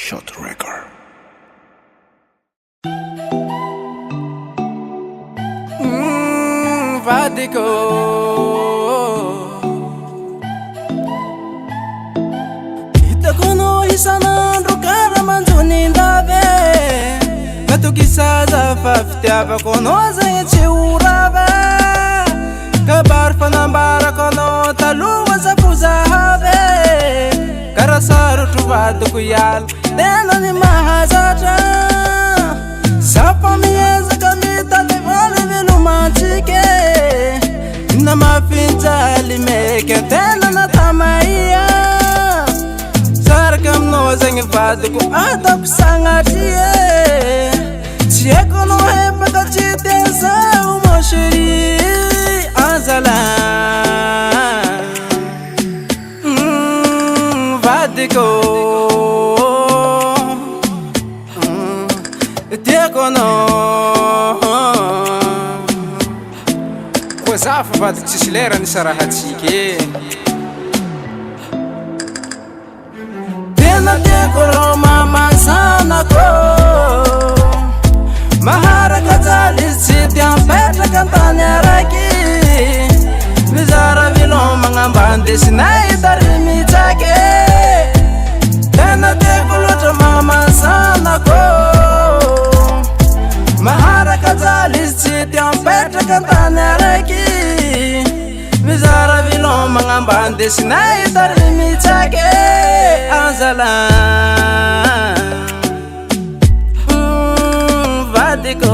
Shot record. Vadiko itakono isanandro karamanjonindave matokisaza fa fitiavakono zagny tsy orava kabary fanambarakono taloha zafozahave kara sarotro vadiko iala tena ny mahazatra zafa miezaka mitady valy velomantsike na mafinjaly meka tena natamaia saraka aminao zagny vadiko atako sagnatrie tsy haiko anao hepaka tsy tezao mon chéri azala vadiko tiako anao koa za fa vadiko tsisy lera nisy rahatsika tena tiako rô mamansanako maharaka jaly izy tsy tiampetraka antany araiky mizara vilomagna ambany desinay tary mitsaky tena tiako loatra mamansanako maharaka jaly izy tsy tiampetraka antany araiky mizara vilomagna ambany desinay tary mitsaky azala vadiko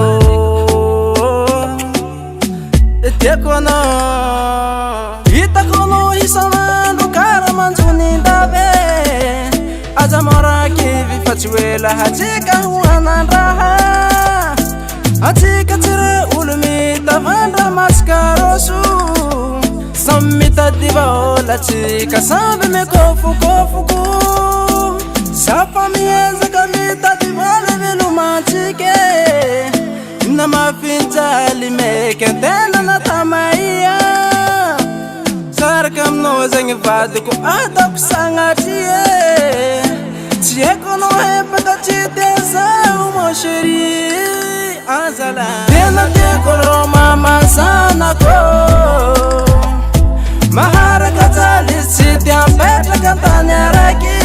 tiako anao hitako anao isanandro karamanjonindave aza morakivy fa tsy hoe lahatsika ho anandraha atsika tsy re olo mitavandra masikaroso samy mitady vahola tsika samby mikofokofoko zafa miezaka mitady valy velomantsike na mafinjaly meka tena natamaia saraka aminao zagny vadiko atako sagnatrie tsy haiko anao hepaka tsy tezao mon chéri azala tena tiako rô mamansanako maharaka jaly izy tsy tiampetraka antany araiky